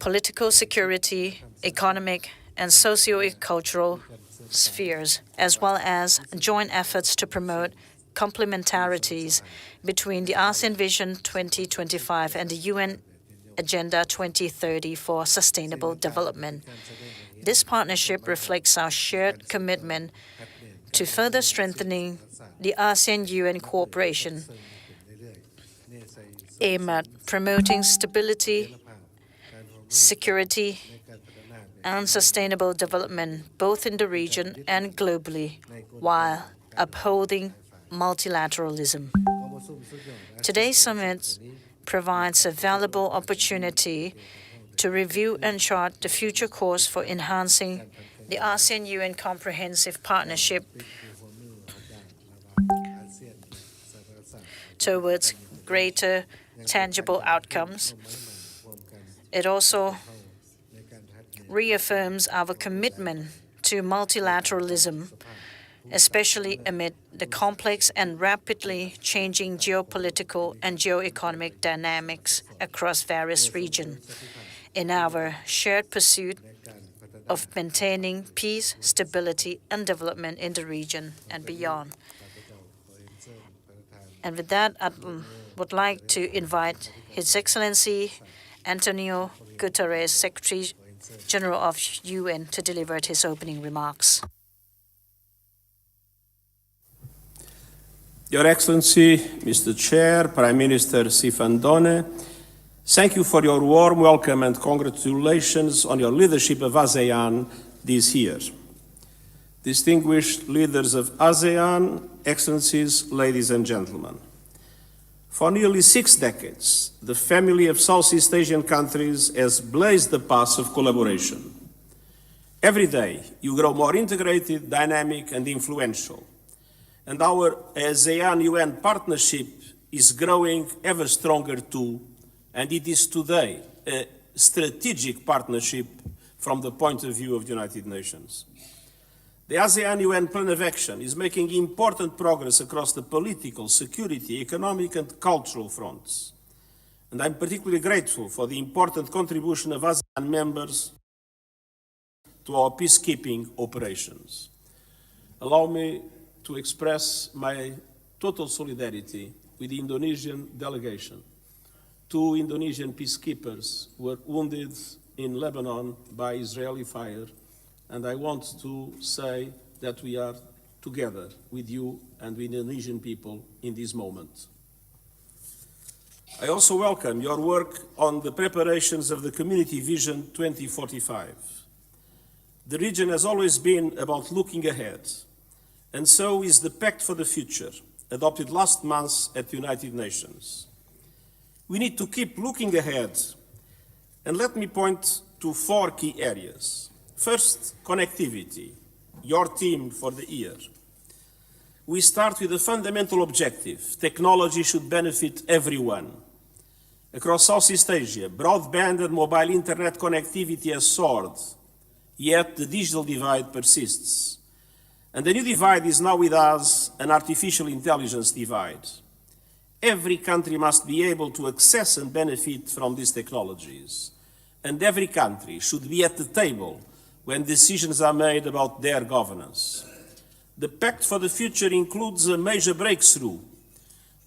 political security, economic, and socio-cultural spheres, as well as joint efforts to promote complementarities between the ASEAN Vision 2025 and the UN Agenda 2030 for Sustainable Development. This partnership reflects our shared commitment to further strengthening the ASEAN-UN cooperation aimed at promoting stability, security, and sustainable development both in the region and globally, while upholding multilateralism. Today's summit provides a valuable opportunity to review and chart the future course for enhancing the ASEAN-UN comprehensive partnership towards greater tangible outcomes. It also reaffirms our commitment to multilateralism, especially amid the complex and rapidly changing geopolitical and geoeconomic dynamics across various regions, in our shared pursuit of maintaining peace, stability, and development in the region and beyond. And with that, I would like to invite His Excellency Antonio Guterres, Secretary General of UN, to deliver his opening remarks. Your Excellency, Mr. Chair, Prime Minister Sifandone, thank you for your warm welcome and congratulations on your leadership of ASEAN this year. Distinguished leaders of ASEAN, Excellencies, ladies and gentlemen, for nearly 6 decades, the family of Southeast Asian countries has blazed the path of collaboration. Every day, you grow more integrated, dynamic, and influential. And our ASEAN-UN partnership is growing ever stronger too, and it is today a strategic partnership from the point of view of the United Nations. The ASEAN-UN Plan of Action is making important progress across the political, security, economic, and cultural fronts. And I'm particularly grateful for the important contribution of ASEAN members to our peacekeeping operations. Allow me to express my total solidarity with the Indonesian delegation. 2 Indonesian peacekeepers were wounded in Lebanon by Israeli fire, and I want to say that we are together with you and with the Indonesian people in this moment. I also welcome your work on the preparations of the Community Vision 2045. The region has always been about looking ahead, and so is the Pact for the Future, adopted last month at the United Nations. We need to keep looking ahead, and let me point to 4 key areas. First, connectivity, your theme for the year. We start with a fundamental objective: technology should benefit everyone. Across Southeast Asia, broadband and mobile internet connectivity has soared, yet the digital divide persists. And the new divide is now with us, an artificial intelligence divide. Every country must be able to access and benefit from these technologies. And every country should be at the table when decisions are made about their governance. The Pact for the Future includes a major breakthrough: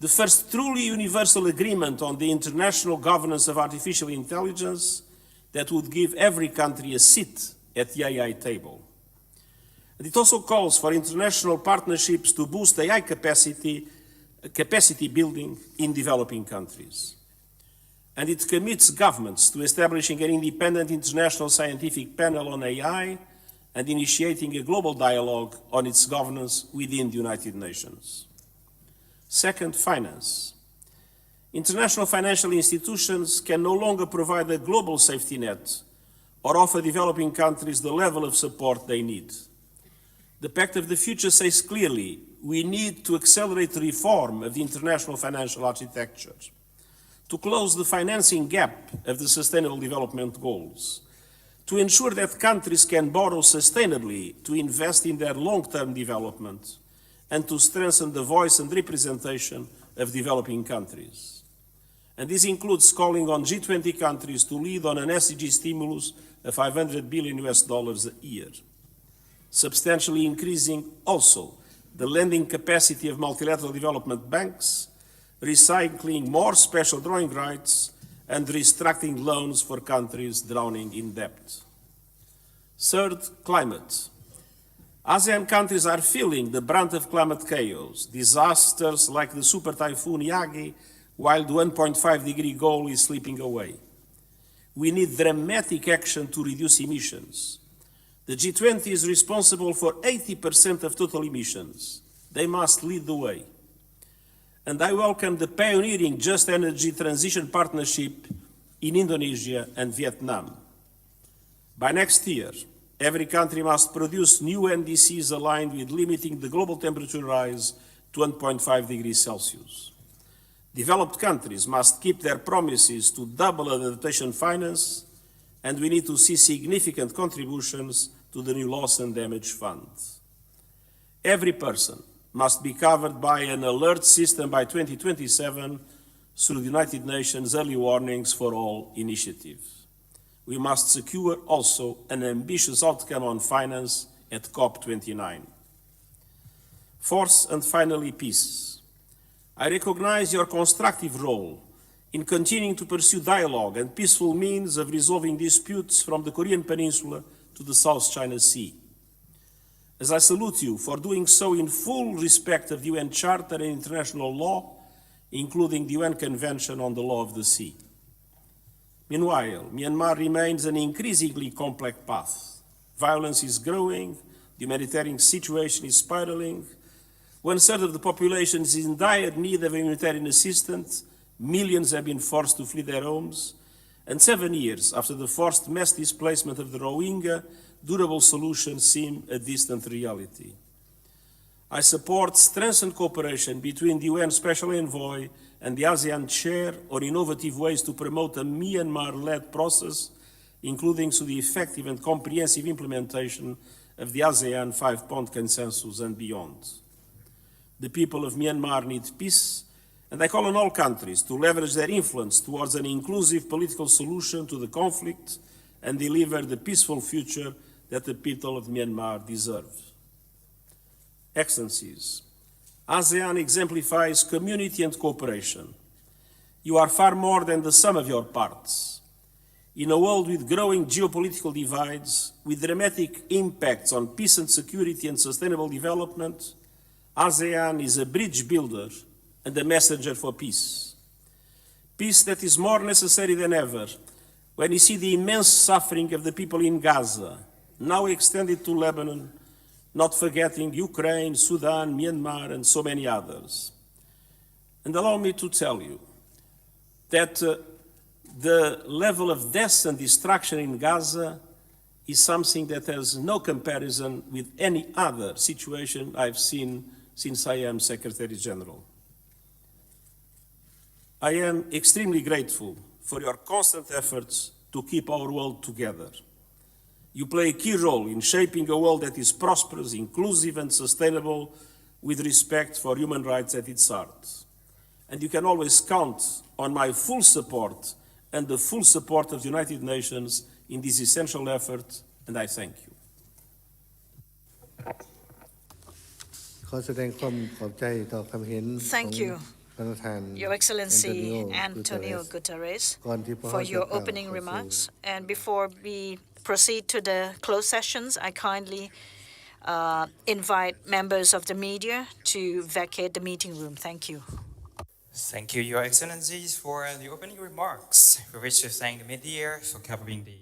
the first truly universal agreement on the international governance of artificial intelligence that would give every country a seat at the AI table. And it also calls for international partnerships to boost AI capacity building in developing countries. And it commits governments to establishing an independent international scientific panel on AI and initiating a global dialogue on its governance within the United Nations. Second, finance. International financial institutions can no longer provide a global safety net or offer developing countries the level of support they need. The Pact of the Future says clearly we need to accelerate the reform of the international financial architecture, to close the financing gap of the Sustainable Development Goals, to ensure that countries can borrow sustainably to invest in their long-term development, and to strengthen the voice and representation of developing countries. And this includes calling on G20 countries to lead on an SDG stimulus of $500 billion a year, substantially increasing also the lending capacity of multilateral development banks, recycling more special drawing rights, and restructuring loans for countries drowning in debt. Third, climate. ASEAN countries are feeling the brunt of climate chaos, disasters like the super typhoon Yagi, while the 1.5-degree goal is slipping away. We need dramatic action to reduce emissions. The G20 is responsible for 80% of total emissions. They must lead the way. And I welcome the pioneering Just Energy Transition Partnership in Indonesia and Vietnam. By next year, every country must produce new NDCs aligned with limiting the global temperature rise to 1.5 degrees Celsius. Developed countries must keep their promises to double adaptation finance, and we need to see significant contributions to the new Loss and Damage Fund. Every person must be covered by an alert system by 2027 through the United Nations Early Warnings for All initiative. We must secure also an ambitious outcome on finance at COP29. Fourth and finally, peace. I recognize your constructive role in continuing to pursue dialogue and peaceful means of resolving disputes from the Korean Peninsula to the South China Sea. As I salute you for doing so in full respect of the UN Charter and international law, including the UN Convention on the Law of the Sea. Meanwhile, Myanmar remains an increasingly complex path. Violence is growing, the humanitarian situation is spiraling. 1/3 of the population is in dire need of humanitarian assistance, millions have been forced to flee their homes, and 7 years after the forced mass displacement of the Rohingya, durable solutions seem a distant reality. I support strengthened cooperation between the UN Special Envoy and the ASEAN Chair on innovative ways to promote a Myanmar-led process, including through the effective and comprehensive implementation of the ASEAN 5-point consensus and beyond. The people of Myanmar need peace, and I call on all countries to leverage their influence towards an inclusive political solution to the conflict and deliver the peaceful future that the people of Myanmar deserve. Excellencies, ASEAN exemplifies community and cooperation. You are far more than the sum of your parts. In a world with growing geopolitical divides, with dramatic impacts on peace and security and sustainable development, ASEAN is a bridge builder and a messenger for peace. Peace that is more necessary than ever when you see the immense suffering of the people in Gaza, now extended to Lebanon, not forgetting Ukraine, Sudan, Myanmar, and so many others. And allow me to tell you that the level of deaths and destruction in Gaza is something that has no comparison with any other situation I've seen since I am Secretary General. I am extremely grateful for your constant efforts to keep our world together. You play a key role in shaping a world that is prosperous, inclusive, and sustainable, with respect for human rights at its heart. And you can always count on my full support and the full support of the United Nations in this essential effort, and I thank you. Thank you, Your Excellency Antonio Guterres, for your opening remarks. And before we proceed to the closed sessions, I kindly invite members of the media to vacate the meeting room. Thank you. Thank you, Your Excellencies, for the opening remarks. We wish to thank the media for covering the